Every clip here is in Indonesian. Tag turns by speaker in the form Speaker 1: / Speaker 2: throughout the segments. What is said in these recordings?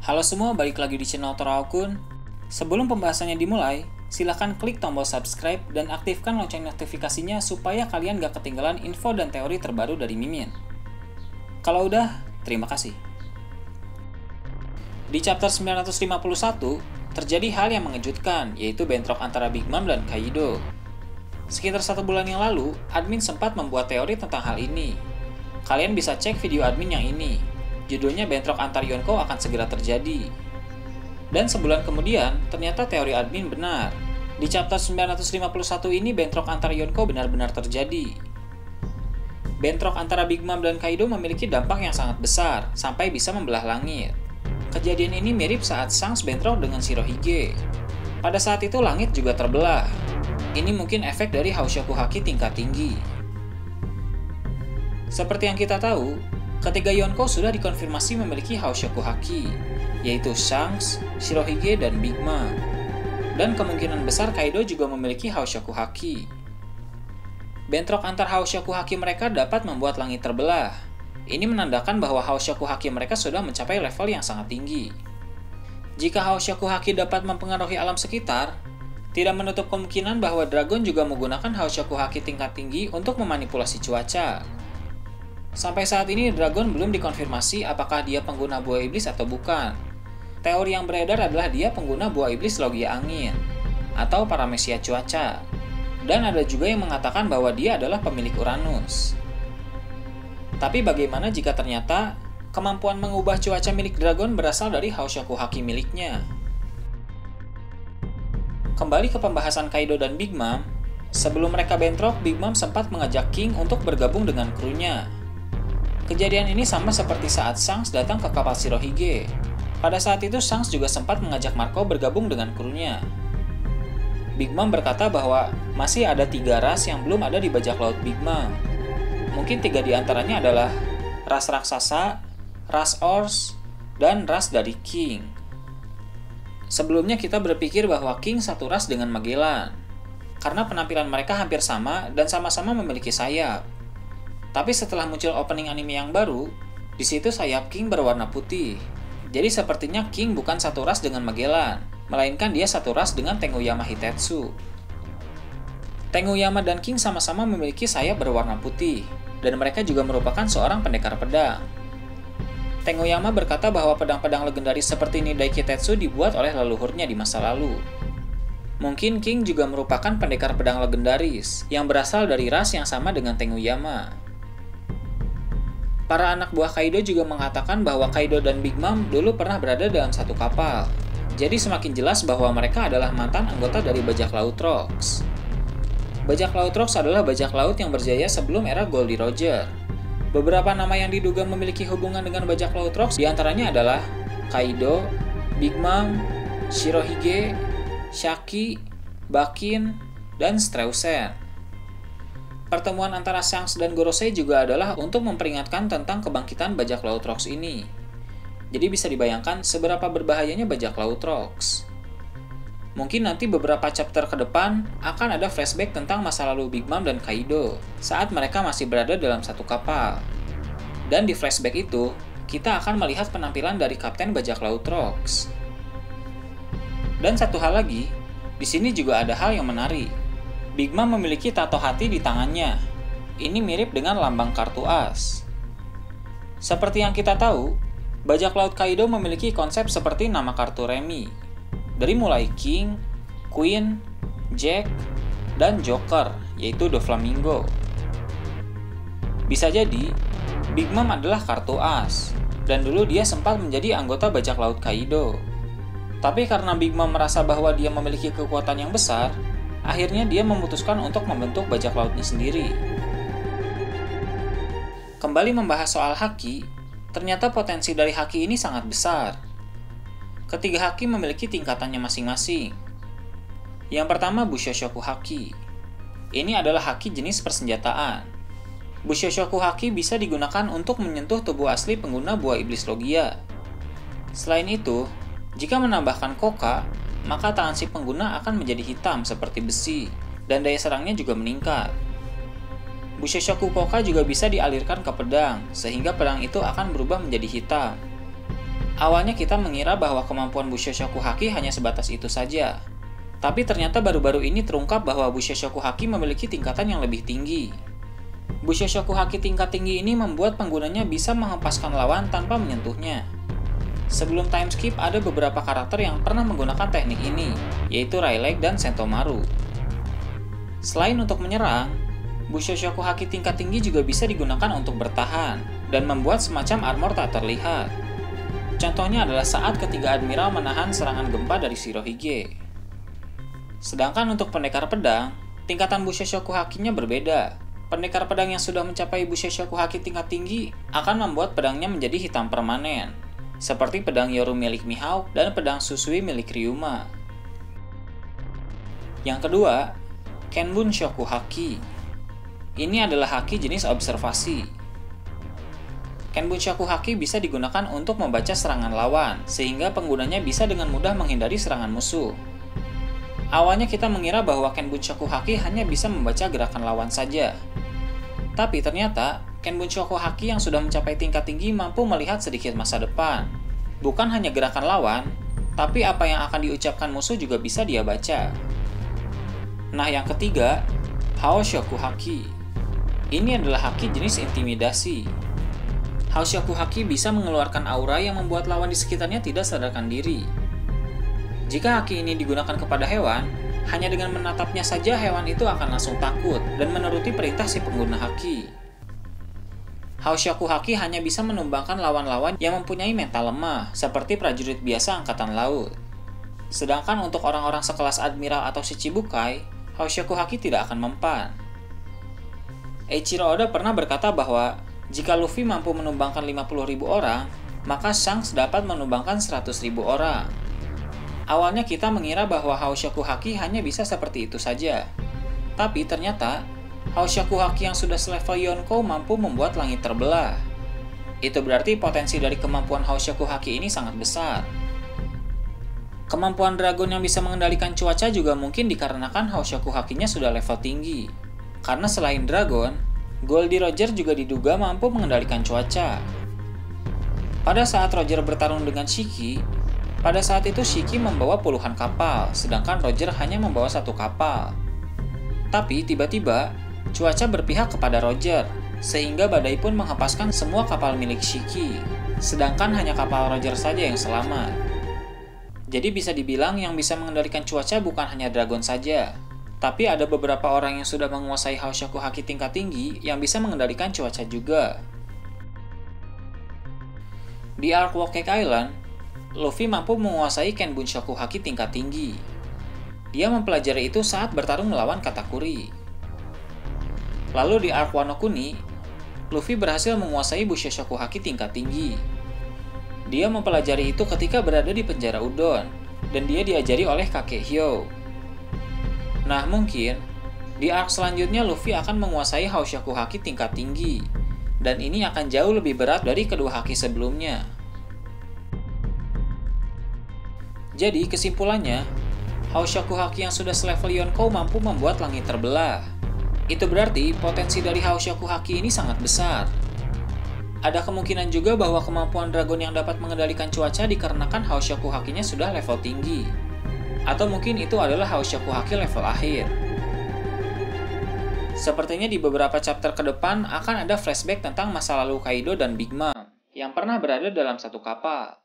Speaker 1: Halo semua, balik lagi di channel Toraokun. Sebelum pembahasannya dimulai, silahkan klik tombol subscribe dan aktifkan lonceng notifikasinya supaya kalian gak ketinggalan info dan teori terbaru dari Mimin. Kalau udah, terima kasih. Di chapter 951, terjadi hal yang mengejutkan, yaitu bentrok antara Big Mom dan Kaido. Sekitar 1 bulan yang lalu, admin sempat membuat teori tentang hal ini. Kalian bisa cek video admin yang ini. Judulnya bentrok antar Yonko akan segera terjadi. Dan sebulan kemudian, ternyata teori admin benar. Di chapter 951 ini bentrok antar Yonko benar-benar terjadi. Bentrok antara Big Mom dan Kaido memiliki dampak yang sangat besar, sampai bisa membelah langit. Kejadian ini mirip saat Shanks bentrok dengan Shirohige. Pada saat itu langit juga terbelah. Ini mungkin efek dari Haoshoku Haki tingkat tinggi. Seperti yang kita tahu, ketiga Yonko sudah dikonfirmasi memiliki Haoshoku Haki, yaitu Shanks, Shirohige, dan Big Mom. Dan kemungkinan besar Kaido juga memiliki Haoshoku Haki. Bentrok antar Haoshoku Haki mereka dapat membuat langit terbelah. Ini menandakan bahwa Haoshoku Haki mereka sudah mencapai level yang sangat tinggi. Jika Haoshoku Haki dapat mempengaruhi alam sekitar, tidak menutup kemungkinan bahwa Dragon juga menggunakan Haoshoku Haki tingkat tinggi untuk memanipulasi cuaca. Sampai saat ini Dragon belum dikonfirmasi apakah dia pengguna buah iblis atau bukan. Teori yang beredar adalah dia pengguna buah iblis logia angin atau paramesia cuaca. Dan ada juga yang mengatakan bahwa dia adalah pemilik Uranus. Tapi bagaimana jika ternyata kemampuan mengubah cuaca milik Dragon berasal dari Haoshoku Haki miliknya? Kembali ke pembahasan Kaido dan Big Mom, sebelum mereka bentrok, Big Mom sempat mengajak King untuk bergabung dengan krunya. Kejadian ini sama seperti saat Shanks datang ke kapal Shirohige. Pada saat itu Shanks juga sempat mengajak Marco bergabung dengan krunya. Big Mom berkata bahwa masih ada 3 ras yang belum ada di bajak laut Big Mom. Mungkin 3 di antaranya adalah ras raksasa, ras Ors, dan ras dari King. Sebelumnya kita berpikir bahwa King satu ras dengan Magellan, karena penampilan mereka hampir sama dan sama-sama memiliki sayap. Tapi setelah muncul opening anime yang baru, di situ sayap King berwarna putih. Jadi sepertinya King bukan satu ras dengan Magellan, melainkan dia satu ras dengan Tenguyama Hitetsu. Tenguyama dan King sama-sama memiliki sayap berwarna putih, dan mereka juga merupakan seorang pendekar pedang. Tenguyama berkata bahwa pedang-pedang legendaris seperti Nidai Kitetsu dibuat oleh leluhurnya di masa lalu. Mungkin King juga merupakan pendekar pedang legendaris yang berasal dari ras yang sama dengan Tenguyama. Para anak buah Kaido juga mengatakan bahwa Kaido dan Big Mom dulu pernah berada dalam satu kapal. Jadi semakin jelas bahwa mereka adalah mantan anggota dari bajak laut Rocks. Bajak laut Rocks adalah bajak laut yang berjaya sebelum era Goldie Roger. Beberapa nama yang diduga memiliki hubungan dengan bajak laut Rocks diantaranya adalah Kaido, Big Mom, Shirohige, Shaki, Bakin, dan Strausen. Pertemuan antara Shanks dan Gorosei juga adalah untuk memperingatkan tentang kebangkitan bajak laut Rocks ini. Jadi bisa dibayangkan seberapa berbahayanya bajak laut Rocks. Mungkin nanti beberapa chapter ke depan akan ada flashback tentang masa lalu Big Mom dan Kaido saat mereka masih berada dalam satu kapal. Dan di flashback itu, kita akan melihat penampilan dari Kapten Bajak Laut Rocks. Dan satu hal lagi, di sini juga ada hal yang menarik. Big Mom memiliki tato hati di tangannya. Ini mirip dengan lambang kartu as. Seperti yang kita tahu, bajak laut Kaido memiliki konsep seperti nama kartu remi. Dari mulai King, Queen, Jack, dan Joker, yaitu Doflamingo. Bisa jadi, Big Mom adalah kartu as, dan dulu dia sempat menjadi anggota bajak laut Kaido. Tapi karena Big Mom merasa bahwa dia memiliki kekuatan yang besar, akhirnya dia memutuskan untuk membentuk bajak lautnya sendiri. Kembali membahas soal haki, ternyata potensi dari haki ini sangat besar. Ketiga haki memiliki tingkatannya masing-masing. Yang pertama Bushoshoku Haki. Ini adalah haki jenis persenjataan. Bushoshoku Haki bisa digunakan untuk menyentuh tubuh asli pengguna buah iblis logia. Selain itu, jika menambahkan koka, maka tangan si pengguna akan menjadi hitam seperti besi, dan daya serangnya juga meningkat. Bushoshoku Koka juga bisa dialirkan ke pedang, sehingga pedang itu akan berubah menjadi hitam. Awalnya kita mengira bahwa kemampuan Busho Shakuhaki hanya sebatas itu saja. Tapi ternyata baru-baru ini terungkap bahwa Busho Shakuhaki memiliki tingkatan yang lebih tinggi. Busho Shakuhaki tingkat tinggi ini membuat penggunanya bisa menghempaskan lawan tanpa menyentuhnya. Sebelum time skip, ada beberapa karakter yang pernah menggunakan teknik ini, yaitu Rayleigh dan Sentomaru. Selain untuk menyerang, Busho Shakuhaki tingkat tinggi juga bisa digunakan untuk bertahan dan membuat semacam armor tak terlihat. Contohnya adalah saat ketiga admiral menahan serangan gempa dari Shirohige. Sedangkan untuk pendekar pedang, tingkatan Busho Shakuhaki-nya berbeda. Pendekar pedang yang sudah mencapai Busho Shakuhaki tingkat tinggi akan membuat pedangnya menjadi hitam permanen, seperti pedang Yoru milik Mihawk dan pedang Susui milik Ryuma. Yang kedua, Kenbun Shakuhaki. Ini adalah haki jenis observasi. Kenbun Shakuhaki bisa digunakan untuk membaca serangan lawan, sehingga penggunanya bisa dengan mudah menghindari serangan musuh. Awalnya kita mengira bahwa Kenbun Shakuhaki hanya bisa membaca gerakan lawan saja. Tapi ternyata, Kenbun Shakuhaki yang sudah mencapai tingkat tinggi mampu melihat sedikit masa depan. Bukan hanya gerakan lawan, tapi apa yang akan diucapkan musuh juga bisa dia baca. Nah, yang ketiga, Hao Shakuhaki. Ini adalah haki jenis intimidasi. Hao Shakuhaki bisa mengeluarkan aura yang membuat lawan di sekitarnya tidak sadarkan diri. Jika haki ini digunakan kepada hewan, hanya dengan menatapnya saja hewan itu akan langsung takut dan menuruti perintah si pengguna haki. Hao Shakuhaki hanya bisa menumbangkan lawan-lawan yang mempunyai mental lemah, seperti prajurit biasa angkatan laut. Sedangkan untuk orang-orang sekelas admiral atau Shichibukai, Hao Shakuhaki tidak akan mempan. Eiichiro Oda pernah berkata bahwa jika Luffy mampu menumbangkan 50.000 orang, maka Shanks dapat menumbangkan 100.000 orang. Awalnya kita mengira bahwa Hao Shakuhaki hanya bisa seperti itu saja. Tapi ternyata, Hao Shakuhaki yang sudah selevel Yonkou mampu membuat langit terbelah. Itu berarti potensi dari kemampuan Hao Shakuhaki ini sangat besar. Kemampuan Dragon yang bisa mengendalikan cuaca juga mungkin dikarenakan Hao Shakuhaki-nya sudah level tinggi. Karena selain Dragon, Goldie Roger juga diduga mampu mengendalikan cuaca. Pada saat Roger bertarung dengan Shiki, pada saat itu Shiki membawa puluhan kapal, sedangkan Roger hanya membawa satu kapal. Tapi tiba-tiba, cuaca berpihak kepada Roger, sehingga badai pun menghempaskan semua kapal milik Shiki, sedangkan hanya kapal Roger saja yang selamat. Jadi bisa dibilang yang bisa mengendalikan cuaca bukan hanya Dragon saja, tapi ada beberapa orang yang sudah menguasai Hao Shakuhaki tingkat tinggi yang bisa mengendalikan cuaca juga. Di arc Whole Cake Island, Luffy mampu menguasai Kenbun Shakuhaki tingkat tinggi. Dia mempelajari itu saat bertarung melawan Katakuri. Lalu di arc Wano Kuni, Luffy berhasil menguasai Busho Shakuhaki tingkat tinggi. Dia mempelajari itu ketika berada di penjara Udon, dan dia diajari oleh kakek Hyo. Nah, mungkin di arc selanjutnya Luffy akan menguasai Hao Shakuhaki tingkat tinggi, dan ini akan jauh lebih berat dari kedua haki sebelumnya. Jadi, kesimpulannya, Hao Shakuhaki yang sudah selevel Yonkou mampu membuat langit terbelah. Itu berarti potensi dari Hao Shakuhaki ini sangat besar. Ada kemungkinan juga bahwa kemampuan Dragon yang dapat mengendalikan cuaca dikarenakan Hao Shakuhaki-nya sudah level tinggi. Atau mungkin itu adalah Hao Shakuhaki level akhir. Sepertinya di beberapa chapter ke depan akan ada flashback tentang masa lalu Kaido dan Big Mom yang pernah berada dalam satu kapal.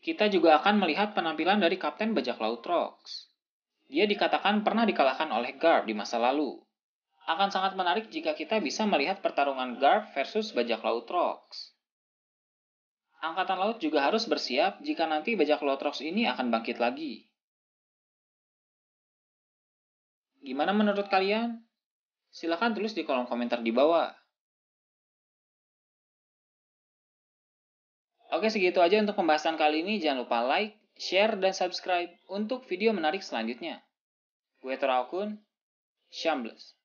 Speaker 1: Kita juga akan melihat penampilan dari Kapten Bajak Laut Rocks. Dia dikatakan pernah dikalahkan oleh Garp di masa lalu. Akan sangat menarik jika kita bisa melihat pertarungan Garp versus Bajak Laut Rocks. Angkatan Laut juga harus bersiap jika nanti Bajak Laut Rocks ini akan bangkit lagi. Gimana menurut kalian? Silahkan tulis di kolom komentar di bawah. Oke, segitu aja untuk pembahasan kali ini. Jangan lupa like, share, dan subscribe untuk video menarik selanjutnya. Gue Toraokun, Shambles.